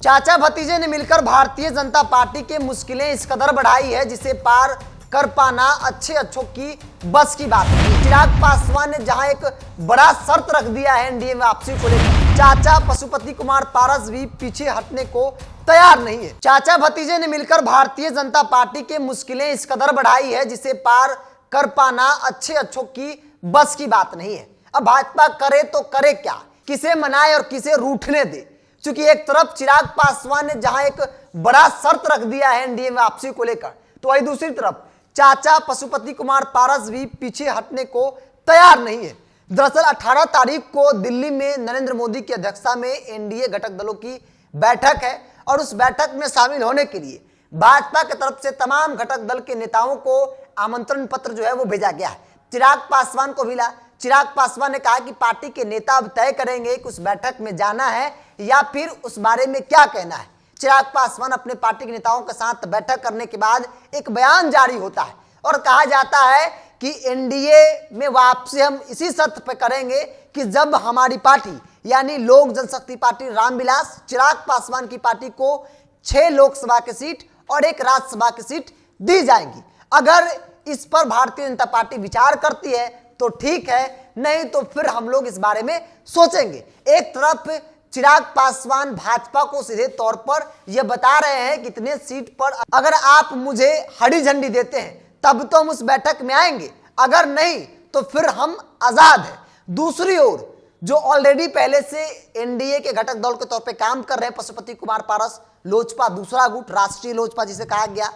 चाचा भतीजे ने मिलकर भारतीय जनता पार्टी की मुश्किलें इस कदर बढ़ाई है जिसे पार कर पाना अच्छों की बस की बात है। चिराग पासवान ने जहां एक बड़ा शर्त रख दिया है एनडीए में वापसी को लेकर, चाचा पशुपति कुमार पारस भी पीछे हटने को तैयार नहीं है। चाचा भतीजे ने मिलकर भारतीय जनता पार्टी की मुश्किलें इस कदर बढ़ाई है जिसे पार कर पाना अच्छों की बस की बात नहीं है। अब भाजपा करे तो करे क्या, किसे मनाए और किसे रूठने दे। क्योंकि एक तरफ चिराग पासवान ने जहां एक बड़ा शर्त रख दिया है एनडीए में वापसी को लेकर, तो वही दूसरी तरफ चाचा पशुपति कुमार पारस भी पीछे हटने को तैयार नहीं है। दरअसल 18 तारीख को दिल्ली में नरेंद्र मोदी की अध्यक्षता में एनडीए घटक दलों की बैठक है और उस बैठक में शामिल होने के लिए भाजपा की तरफ से तमाम घटक दल के नेताओं को आमंत्रण पत्र जो है वो भेजा गया है। चिराग पासवान को मिला। चिराग पासवान ने कहा कि पार्टी के नेता अब तय करेंगे कि उस बैठक में जाना है या फिर उस बारे में क्या कहना है। चिराग पासवान अपने पार्टी के नेताओं के साथ बैठक करने के बाद एक बयान जारी होता है और कहा जाता है कि एनडीए में वापसी हम इसी शर्त पर करेंगे कि जब हमारी पार्टी यानी लोक जनशक्ति पार्टी रामविलास चिराग पासवान की पार्टी को 6 लोकसभा की सीट और 1 राज्यसभा की सीट दी जाएंगी। अगर इस पर भारतीय जनता पार्टी विचार करती है तो ठीक है, नहीं तो फिर हम लोग इस बारे में सोचेंगे। एक तरफ चिराग पासवान भाजपा को सीधे तौर पर यह बता रहे हैं कि इतने सीट पर अगर आप मुझे हरी झंडी देते हैं तब तो हम उस बैठक में आएंगे, अगर नहीं तो फिर हम आजाद हैं। दूसरी ओर जो ऑलरेडी पहले से एनडीए के घटक दल के तौर पे काम कर रहे हैं पशुपति कुमार पारस, लोजपा दूसरा गुट, राष्ट्रीय लोजपा जिसे कहा गया,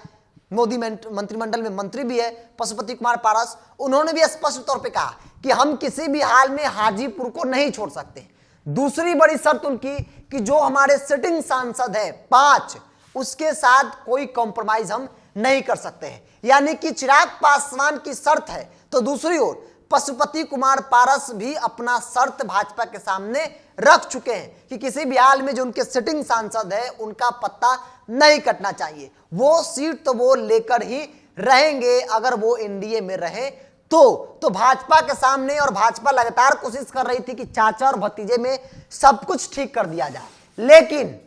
मोदी मंत्रिमंडल में मंत्री भी है पशुपति कुमार पारस, उन्होंने भी स्पष्ट तौर पे कहा कि हम किसी भी हाल में हाजीपुर को नहीं छोड़ सकते। दूसरी बड़ी शर्त उनकी कि जो हमारे सिटिंग सांसद है 5, उसके साथ कोई कॉम्प्रोमाइज हम नहीं कर सकते हैं। यानी कि चिराग पासवान की शर्त है तो दूसरी ओर पशुपति कुमार पारस भी अपना शर्त भाजपा के सामने रख चुके हैं कि किसी भी हाल में जो उनके सिटिंग सांसद है उनका पत्ता नहीं कटना चाहिए। वो सीट तो वो लेकर ही रहेंगे अगर वो एनडीए में रहे तो भाजपा के सामने। और भाजपा लगातार कोशिश कर रही थी कि चाचा और भतीजे में सब कुछ ठीक कर दिया जाए, लेकिन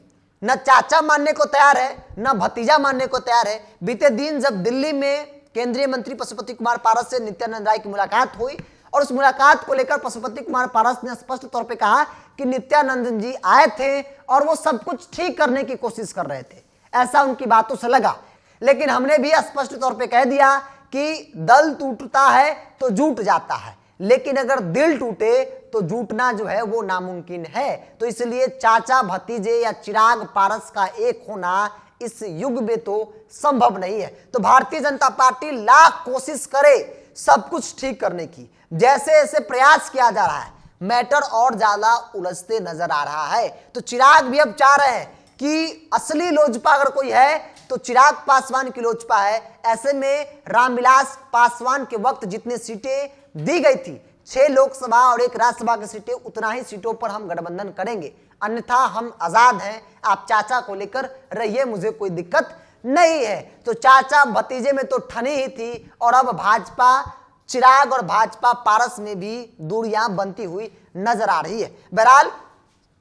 न चाचा मानने को तैयार है न भतीजा मानने को तैयार है। बीते दिन जब दिल्ली में केंद्रीय मंत्री पशुपति कुमार पारस से नित्यानंद राय की मुलाकात हुई और उस मुलाकात को लेकर पशुपति कुमार पारस ने स्पष्ट तौर पे कहा कि नित्यानंद जी आए थे और वो सब कुछ ठीक करने की कोशिश कर रहे थे, ऐसा उनकी बातों से लगा। लेकिन हमने भी स्पष्ट तौर पे कह दिया कि दल टूटता है तो जुट जाता है, लेकिन अगर दिल टूटे तो जुटना जो है वो नामुमकिन है। तो इसलिए चाचा भतीजे या चिराग पारस का एक होना इस युग में तो संभव नहीं है। तो भारतीय जनता पार्टी लाख कोशिश करे सब कुछ ठीक करने की, जैसे जैसे प्रयास किया जा रहा है मैटर और ज्यादा उलझते नजर आ रहा है। तो चिराग भी अब चाह रहे हैं कि असली लोजपा अगर कोई है तो चिराग पासवान की लोजपा है। ऐसे में रामविलास पासवान के वक्त जितनी सीटें दी गई थी 6 लोकसभा और 1 राज्यसभा की सीटें, उतना ही सीटों पर हम गठबंधन करेंगे, अन्यथा हम आजाद हैं। आप चाचा को लेकर रहिए, मुझे कोई दिक्कत नहीं है। तो चाचा भतीजे में तो ठनी ही थी और अब भाजपा चिराग और भाजपा पारस में भी दूरियां बनती हुई नजर आ रही है। बहरहाल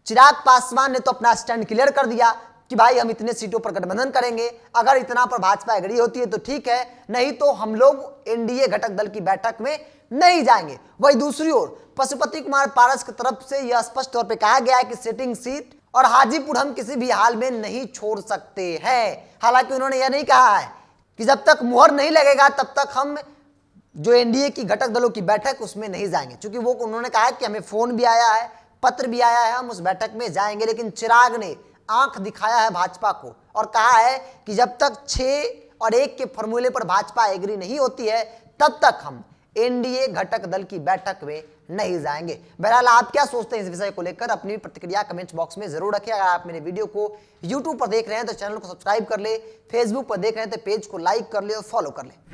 चिराग पासवान ने तो अपना स्टैंड क्लियर कर दिया कि भाई हम इतने सीटों पर गठबंधन करेंगे, अगर इतना पर भाजपा एग्री होती है तो ठीक है, नहीं तो हम लोग एनडीए घटक दल की बैठक में नहीं जाएंगे। वही दूसरी ओर पशुपति कुमार पारस की तरफ से यह स्पष्ट तौर पे कहा गया है कि सिटिंग सीट और हाजीपुर हम किसी भी हाल में नहीं छोड़ सकते हैं। हालांकि उन्होंने यह नहीं कहा है कि जब तक मुहर नहीं लगेगा तब तक हम जो एनडीए की घटक दलों की बैठक उसमें नहीं जाएंगे, क्योंकि वो उन्होंने कहा है कि हमें फोन भी आया है, पत्र भी आया है, हम उस बैठक में जाएंगे। लेकिन चिराग ने आंख दिखाया है भाजपा को और कहा है कि जब तक 6 और 1 के फॉर्मूले पर भाजपा एग्री नहीं होती है तब तक हम एनडीए घटक दल की बैठक में नहीं जाएंगे। बहरहाल आप क्या सोचते हैं इस विषय को लेकर, अपनी प्रतिक्रिया कमेंट्स बॉक्स में जरूर रखिए। अगर आप मेरे वीडियो को यूट्यूब पर देख रहे हैं तो चैनल को सब्सक्राइब कर ले, फेसबुक पर देख रहे हैं तो पेज को लाइक कर ले और फॉलो कर ले।